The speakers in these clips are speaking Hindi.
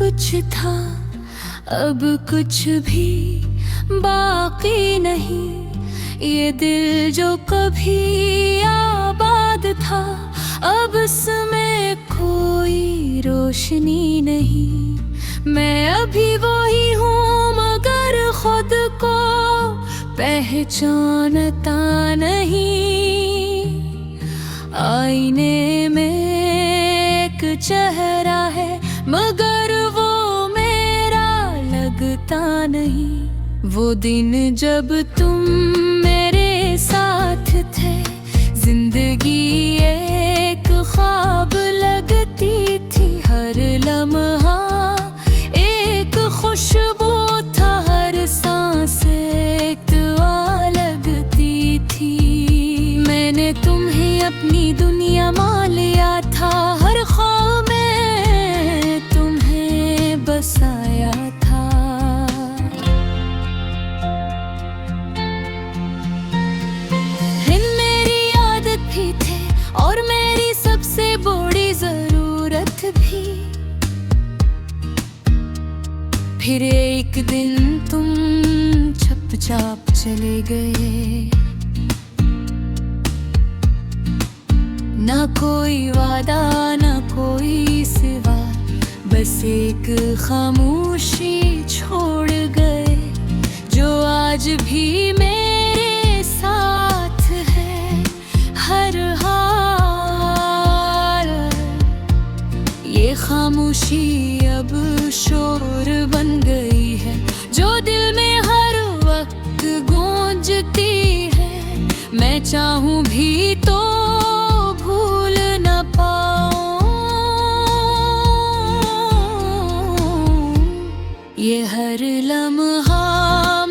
कुछ था, अब कुछ भी बाकी नहीं। ये दिल जो कभी आबाद था, अब इसमें कोई रोशनी नहीं। मैं अभी वही हूँ मगर खुद को पहचानता नहीं। आईने में एक चेहरा है मगर वो मेरा लगता नहीं। वो दिन जब तुम मेरे साथ थे, जिंदगी एक ख्वाब लगती थी। हर लम्हा एक खुशबू था, हर सांस एक दुआ लगती थी। मैंने तुम्हें अपनी दुनिया मान लिया था, हर ख्वाब में तुम्हें बसाया था। दिन मेरी आदत भी थे और मेरी सबसे बड़ी जरूरत भी। फिर एक दिन तुम चुपचाप चले गए, ना कोई वादा ना कोई सिवा, बस एक खामोशी छोड़ गए जो आज भी मेरे साथ है हर हाल। ये खामोशी अब शोर बन गई है जो दिल में हर वक्त गूंजती है। मैं चाहूं भी तो भूल न पाऊं। ये हर लम्हा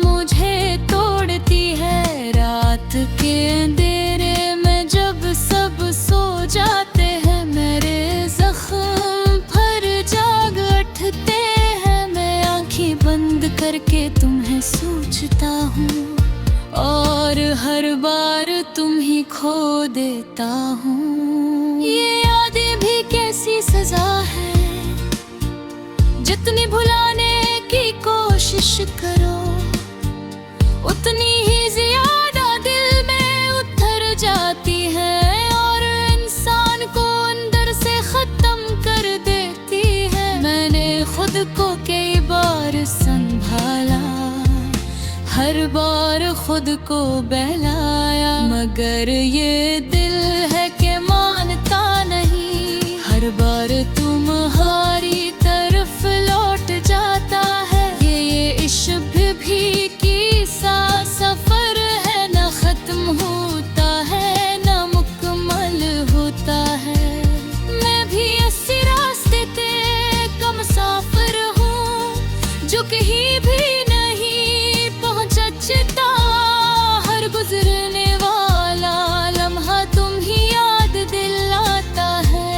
मुझे तोड़ती है। रात के अंधेरे में जब सब सो जाते हैं, मेरे जख्म पर जाग उठते हैं। मैं आंखें बंद करके तुम्हें सोचता हूँ और हर बार तुम ही खो देता हूँ। ये यादें भी कैसी सजा है, जितनी भुलाने की कोशिश करो उतनी ही ज्यादा दिल में उतर जाती है और इंसान को अंदर से खत्म कर देती है। मैंने खुद को कई बार संभाला, हर बार खुद को बहलाया, मगर ये दिल है कि मानता नहीं। हर बार तुम्हारी तरफ लौट जाता है। ये इश्क भी किसा सफर है, न खत्म होता है न मुकम्मल होता है। मैं भी इसी रास्ते पे का मुसाफिर हूँ जो कहीं भी हर गुजरने वाला लम्हा तुम ही याद दिलाता है।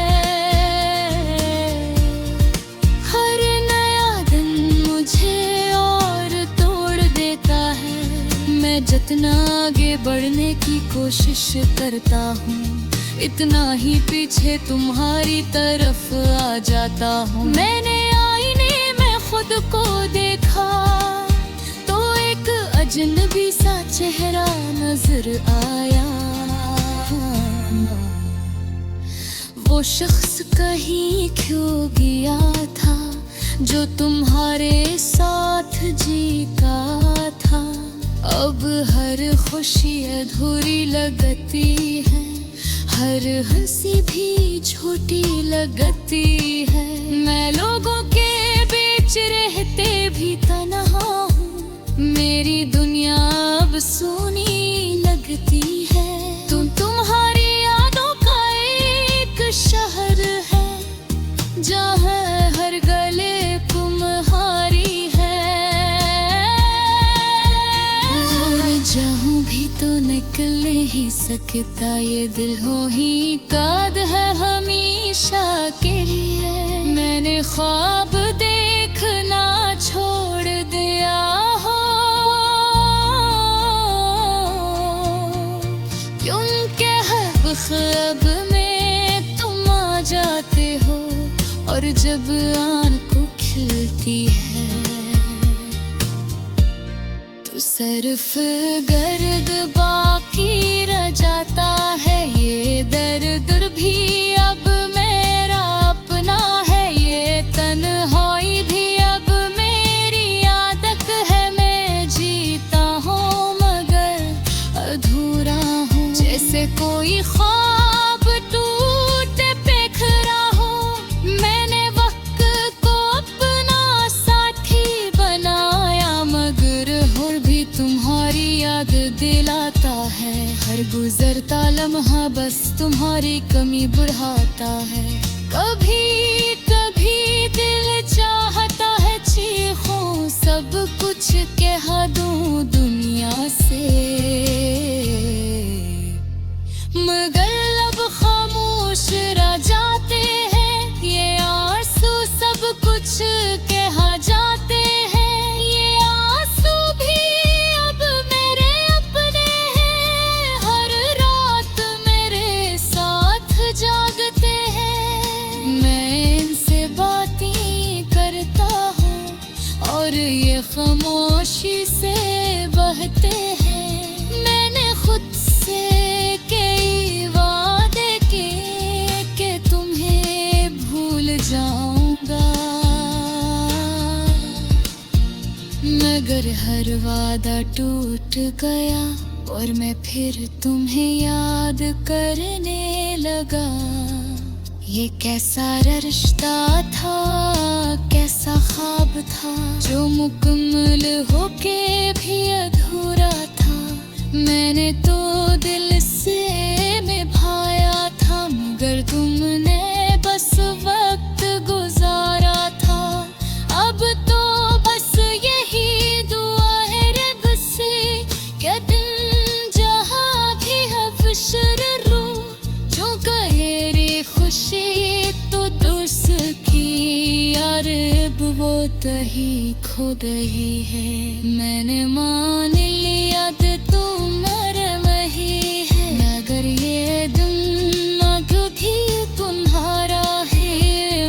हर नया दिन मुझे और तोड़ देता है। मैं जितना आगे बढ़ने की कोशिश करता हूँ, इतना ही पीछे तुम्हारी तरफ आ जाता हूँ। मैंने आईने में खुद को देखा अजनबी सा चेहरा नजर आया। वो शख्स कहीं खो गया था जो तुम्हारे साथ जी का था। अब हर खुशी अधूरी लगती है, हर हंसी भी झूठी लगती है। मैं लोगों के बीच रहते भी तन्हा हूँ, मेरी दुनिया अब सूनी लगती है। तुम्हारी यादों का एक शहर है जहाँ हर गले तुम्हारी है। जाऊं भी तो निकल नहीं सकता, ये दिल हो ही काद है हमेशा के लिए। मैंने ख्वाब देखना छोड़ दिया हो, ख्वाब में तुम आ जाते हो और जब आंखों खिलती है। तो सिर्फ गर्द बाकी रह जाता है, ये दर्द भी अब मेरा अपना है, ये तन्हाई भी अब मेरी आदत है। मैं जीता हूँ मगर अधूरा हूँ, जैसे कोई ख्वाब टूटे बिखरा हो। मैंने वक्त को अपना साथी बनाया, मगर और भी तुम्हारी याद दिलाता है। हर गुजरता लम्हा बस तुम्हारी कमी बढ़ाता है। कभी कभी दिल चाहता है चीखूं, सब कुछ कह दूं दुनिया से, मगर अब खामोश रह जाते हैं। ये आंसू सब कुछ कहा जाते हैं, ये आंसू भी अब मेरे अपने हैं। हर रात मेरे साथ जागते हैं, मैं इनसे बातें करता हूँ और ये खामोशी से बहते हैं। मैंने खुद से कई वादे किए कि तुम्हें भूल जाऊंगा, मगर हर वादा टूट गया और मैं फिर तुम्हें याद करने लगा। ये कैसा रिश्ता था, कैसा ख्वाब था, जो मुकम्मल होके भी अधूरा था। मैंने तो दिल से निभाया था, मगर तुमने बस वक्त गुजारा था। अब तो बस यही दुआ है रब से, क्या दिन जहाँ भी हफ्शर रो, जो कहे रे खुशी तो दुस की यारब वो तही खुद ही है। मैंने मान लिया तुम वही है, मगर ये दिन क्योंकि तुम्हारा है।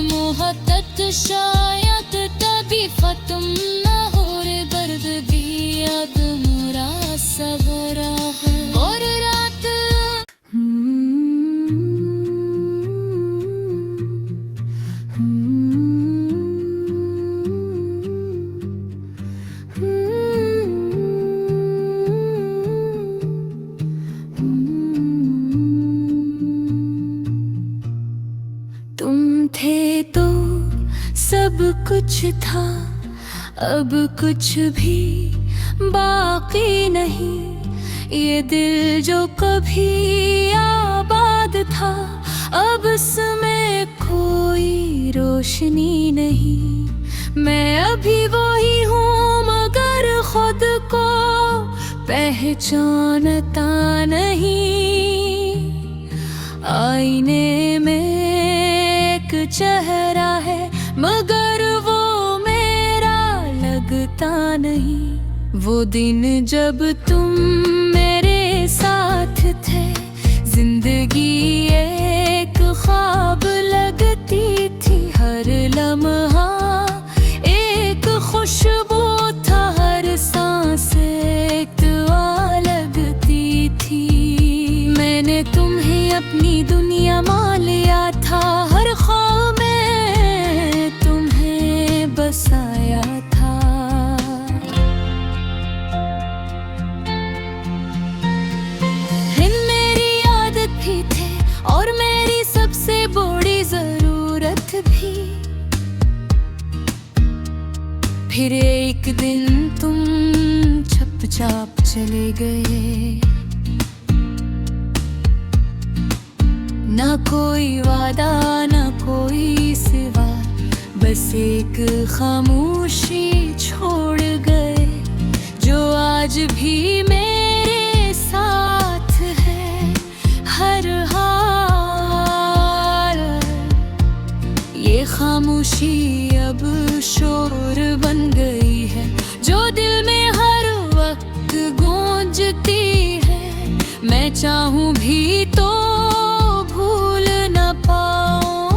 मोहब्बत शायद तभी खत्म न हो, रे दर्द भी याद मुरा सबरा है। और रात तुम थे तो सब कुछ था, अब कुछ भी बाकी नहीं। ये दिल जो कभी आबाद था, अब इसमें कोई रोशनी नहीं। मैं अभी वही हूँ मगर खुद को पहचानता नहीं। आईने में एक चेहरा है, मगर वो मेरा लगता नहीं। वो दिन जब तुम मेरे साथ थे, जिंदगी एक ख्वाब लगती थी। हर लम्हा एक खुशबू था, हर सांस एक दुआ लगती थी। मैंने तुम्हें अपनी दुनिया मान लिया था, हर ख्वाब में तुम्हें बसाया था। मेरी आदत भी थे और मेरी सबसे बड़ी जरूरत भी। फिर एक दिन तुम चुपचाप चले गए, ना कोई वादा ना कोई सिवा, बस एक खामोशी छोड़ गए, जो आज भी मेरे साथ है हर हाल। ये खामोशी अब शोर बन गई है, जो दिल में हर वक्त गूंजती है। मैं चाहूं भी तो भूल न पाऊं,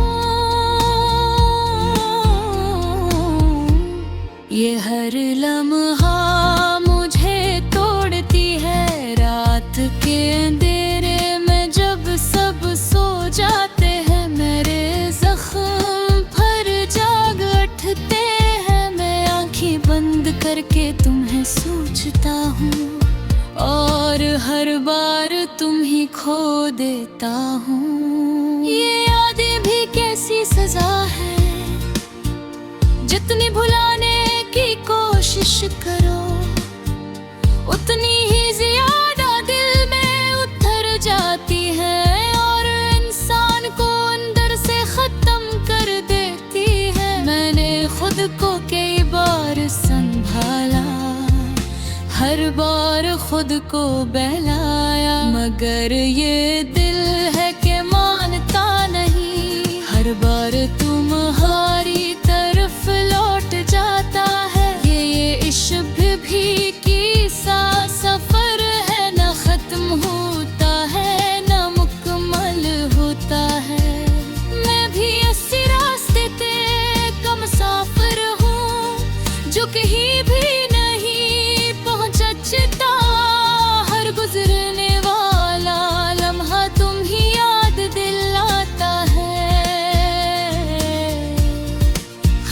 के तुम्हें सोचता हूँ, और हर बार तुम ही खो देता हूँ। ये यादें भी कैसी सजा है, जितनी भुलाने की कोशिश करो उतनी ही ज्यादा दिल में उतर जाती है, और इंसान को अंदर से खत्म कर देती है। मैंने खुद को कई बार संभाला, हर बार खुद को बहलाया, मगर ये दिल है कि मानता नहीं। हर बार तुम्हारी तरफ लौट जाता है। ये इश्क भी की सा सफर है, न खत्म होता है न मुकम्मल होता है। मैं भी इसी रास्ते पे का मुसाफिर हूँ, जो कहीं भी नहीं पहुँचता। हर गुजरने वाला लम्हा तुम ही याद दिलाता है।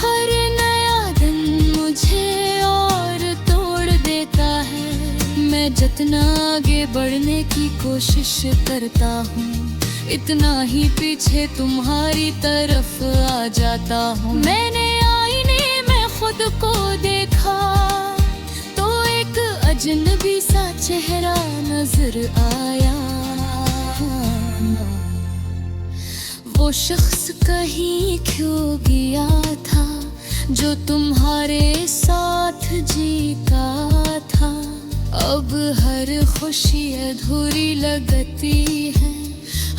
हर नया दिन मुझे और तोड़ देता है। मैं जितना आगे बढ़ने की कोशिश करता हूँ, इतना ही पीछे तुम्हारी तरफ आ जाता हूँ। मैंने आईने में खुद को देखा तो एक अजनबी सा चेहरा नजर आया। वो शख्स कहीं खो गया था, जो तुम्हारे साथ जीता था। अब हर खुशी अधूरी लगती है,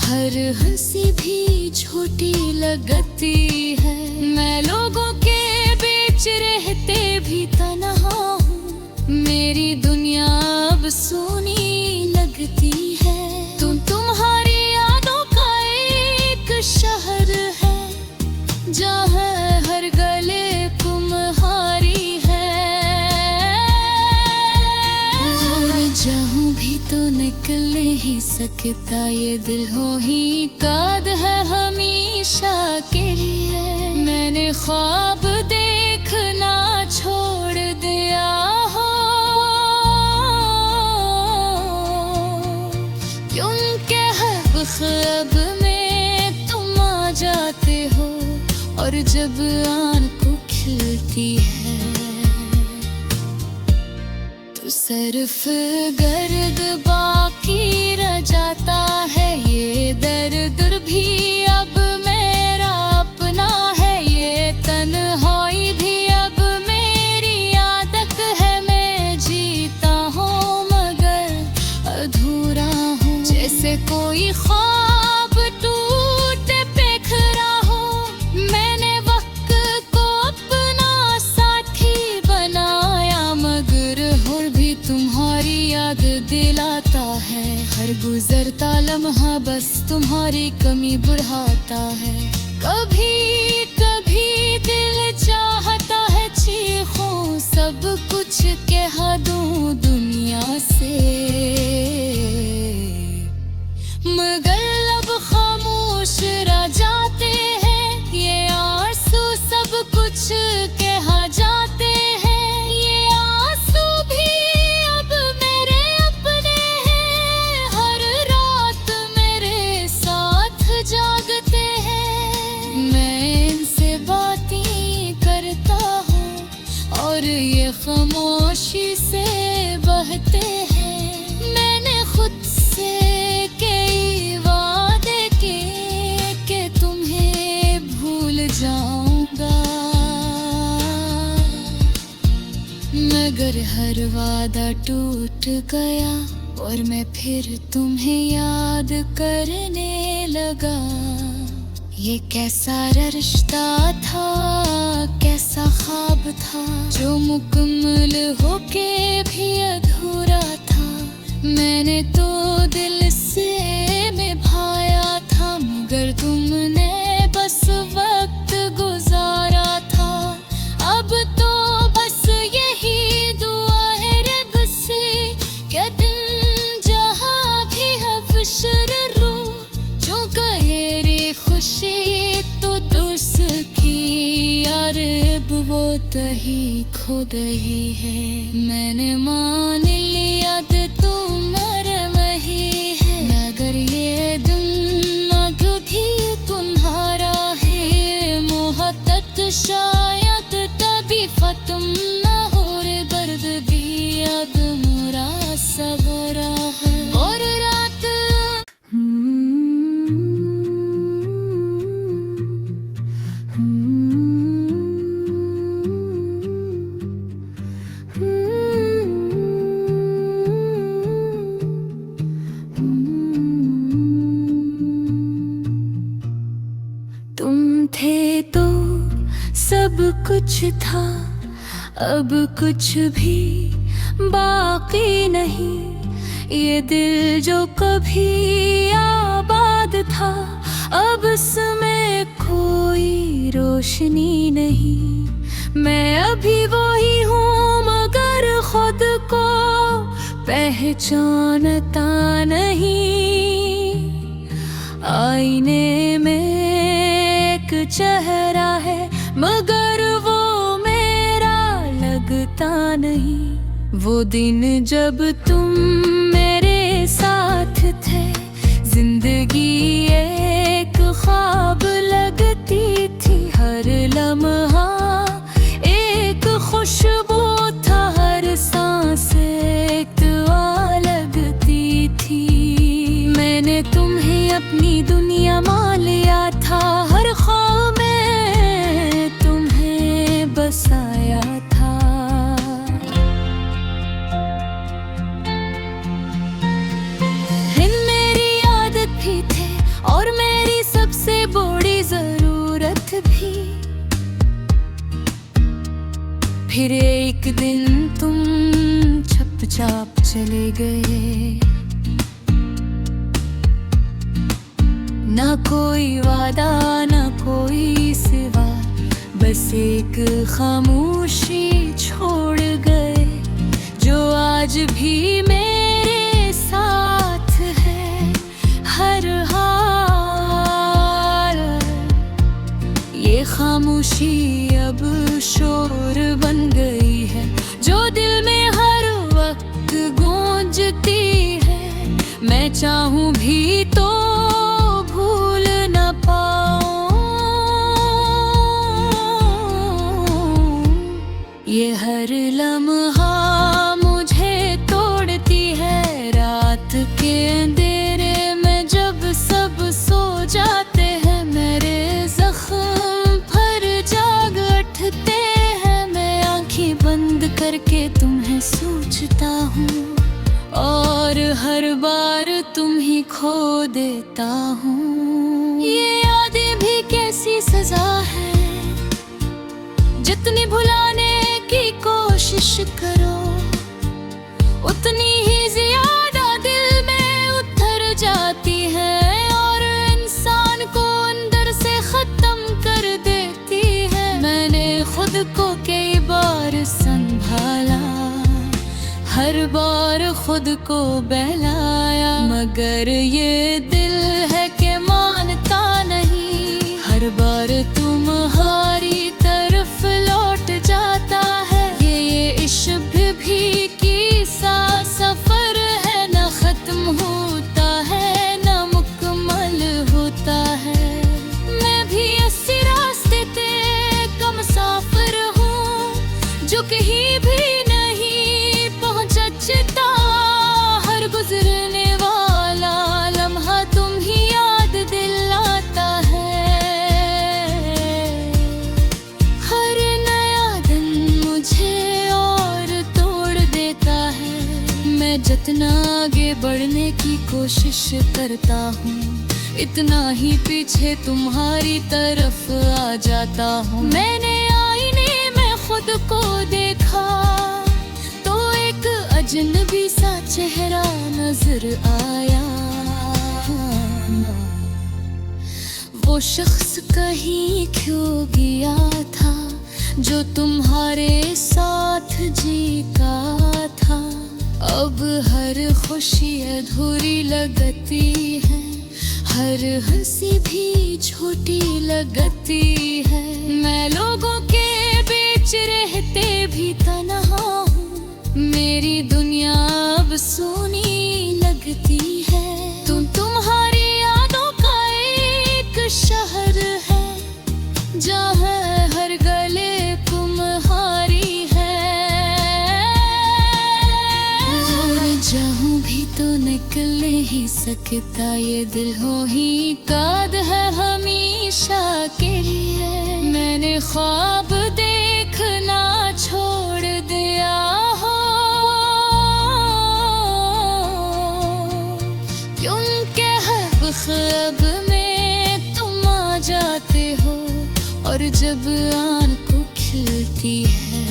हर हंसी भी छोटी लगती है। मैं लोगों के बीच रहते भी तन्हा हूँ, मेरी दुनिया अब सुनी लगती है। तुम्हारी यादों का एक शहर है, जहाँ हर गले तुम्हारी है। और जाऊँ भी तो निकल नहीं सकता, ये दिल हो ही काद है हमेशा के लिए। मैंने ख्वाब देखना छोड़ दिया हो, क्योंकि हर ख्वाब में तुम आ जाते हो, और जब आंखों खिलती है तो सिर्फ गर्द बाकी रह जाता है। ये दर्द भी अब मेरा अपना है, ये तन्हाई भी अब मेरी आदत है। मैं जीता हूँ मगर अधूरा हूँ, जैसे कोई ख्वाब टूटे बिखरा हो। मैंने वक्त को अपना साथी बनाया, मगर और भी तुम्हारी याद दिलाता है। हर गुजरता लम्हा बस तुम्हारी कमी बढ़ाता है। कभी कभी दिल चाहता है चीखूं, सब कुछ कह दूं दुनिया से, मगर लब खामोश रह जाते हैं। ये आंसू सब कुछ कह जाते हैं। ये आंसू भी अब मेरे अपने हैं, हर रात मेरे साथ जागते हैं। मैं इनसे बातें करता हूँ, और ये खामोशी से बहते हैं। मैंने खुद से कई वादे किए कि तुम्हें भूल जाऊंगा, मगर हर वादा टूट गया, और मैं फिर तुम्हें याद करने लगा। ये कैसा रिश्ता था, कैसा ख्वाब था, जो मुकम्मल होके भी अधूरा था। मैंने तो दिल से निभाया था, मगर तुमने बस वक्त गुजारा था। अब तो बस यही दुआ है रब से, क्या दिन जहाँ भी हफ्शर रो, जो कहे रे खुशी तो दुस की यार वो तही खो गई है। मैंने मान लिया कि तुम नरम ही है, मगर ये दिल कभी तुम्हारा है। मोहब्बत शायद तभी खत्म न हो रे, दर्द भी अब मुरा सबरा है। और रात तुम थे तो सब कुछ था, अब कुछ भी बाकी नहीं। ये दिल जो कभी आबाद था, अब इसमें कोई रोशनी नहीं। मैं अभी वही हूँ मगर खुद को पहचानता नहीं। आईने में एक चेहरा है मगर वो मेरा लगता नहीं। वो दिन जब तुम मेरे साथ थे, जिंदगी एक ख्वाब लगती थी। हर लम्हा एक खुशबू था, हर सांस एक दुआ लगती थी। मैंने तुम्हें अपनी दुनिया मान लिया था, हर ख्वाब में तुम्हें बसाया था। दिन मेरी आदत भी थे और मेरी सबसे बड़ी जरूरत भी। फिर एक दिन तुम चुपचाप चले गए, ना कोई वादा ना कोई सिवा, बस एक खामोशी छोड़ गए जो आज भी मेरे साथ है हर हाल। ये खामोशी अब शोर बन गई है जो दिल में हर वक्त गूंजती है। मैं चाहूं भी तो भूल न पाऊं ये हर लम्हा मुझे तोड़ती है। रात के अंधेरे में जब सब सो जाते हैं, मेरे जख्म पर जाग उठते हैं। मैं आंखें बंद करके तुम्हें सोचता हूँ और हर बार तुम ही खो देता हूँ। ये यादें भी कैसी सजा है, जितनी भुलाने की कोशिश करो उतनी ही ज्यादा दिल में उतर जाती है और इंसान को अंदर से खत्म कर देती है। मैंने खुद को कई बार संभाला, हर बार खुद को बहलाया, मगर ये दिल है कि मानता नहीं। हर बार तुम्हारी तरफ लौट जाता है। ये इश्क भी की सा सफर है, न खत्म होता है न मुकम्मल होता है। मैं भी इसी रास्ते पे का मुसाफिर हूँ जो कहीं भी चिता। हर गुजरने वाला लम्हा तुम ही याद दिलाता है। हर नया दिन मुझे और तोड़ देता है। मैं जितना आगे बढ़ने की कोशिश करता हूँ, इतना ही पीछे तुम्हारी तरफ आ जाता हूँ। मैंने आईने में खुद को देखा तो एक अजनबी सा चेहरा नजर आया। वो शख्स कहीं खो गया था जो तुम्हारे साथ जीता था। अब हर खुशी अधूरी लगती है, हर हंसी भी छोटी लगती है। मैं लोगों के बीच बीच रहते भी तन्हा हूँ। मेरी दुनिया अब सूनी लगती है। तुम्हारी यादों का एक शहर है, जहाँ हर गले तुम्हारी है। और जाऊं भी तो निकल नहीं सकता ये दिल, हो ही काद है हमेशा के लिए। मैंने ख्वाब देखना छोड़ दिया हो, क्योंकि हर ख्वाब में तुम आ जाते हो। और जब आंखें खिलती है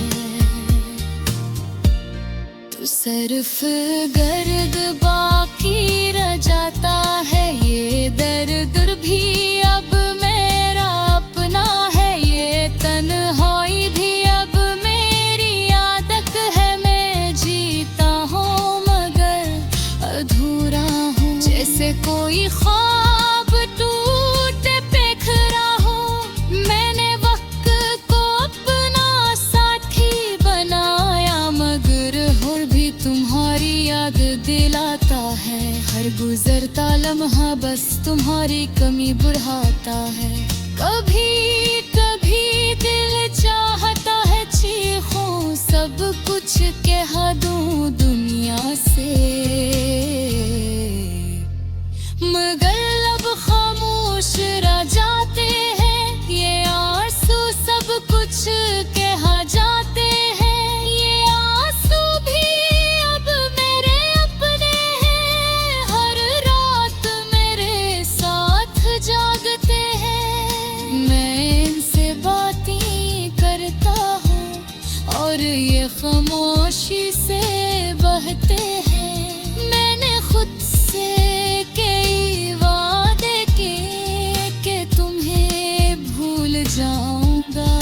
तो सिर्फ गर्द बाकी रह जाता है। ये दर्द भी अब मेरा अपना है, ये तन्हाई भी अब मेरी आदत है। मैं जीता हूँ मगर अधूरा हूँ, जैसे कोई ख्वाब टूटे बिखरा हो। मैंने वक्त को अपना साथी बनाया, मगर और भी तुम्हारी याद दिलाता है। हर गुजरता लम्हा बस तुम्हारी कमी बढ़ाता है। कभी कभी दिल चाहता है चीखूं, सब कुछ कह दूं दुनिया से, मगर अब खामोश रह जाते हैं। ये आंसू सब कुछ कह जाते हैं। ये आंसू भी अब मेरे अपने हैं, हर रात मेरे साथ जागते हैं। मैं इनसे बातें करता हूँ और ये खामोशी से बहते हैं। मैंने खुद से कई वादे किए कि तुम्हें भूल जाऊंगा,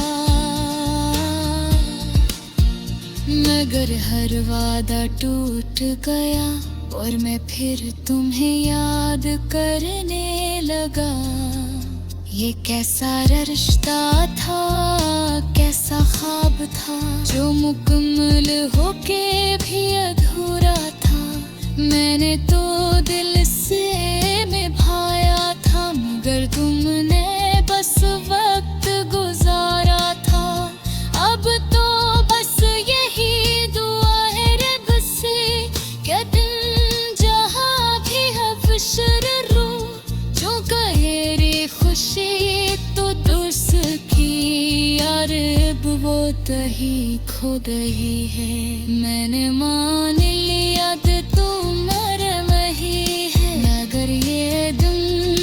मगर हर वादा टूट गया और मैं फिर तुम्हें याद करने लगा। ये कैसा रिश्ता था, कैसा ख्वाब था, जो मुकम्मल होके भी अधूरा था। मैंने तो दिल से निभाया था, मगर तुमने बस वक्त गुजारा था। अब तो बस यही दुआ है रब से, क्या दिन जहाँ भी हफ्शर रो, जो कहे रे खुशी तो दुस की यार, वो तही खुद ही है। मैंने मान लिया तुम्हारा वही है, मगर ये दिल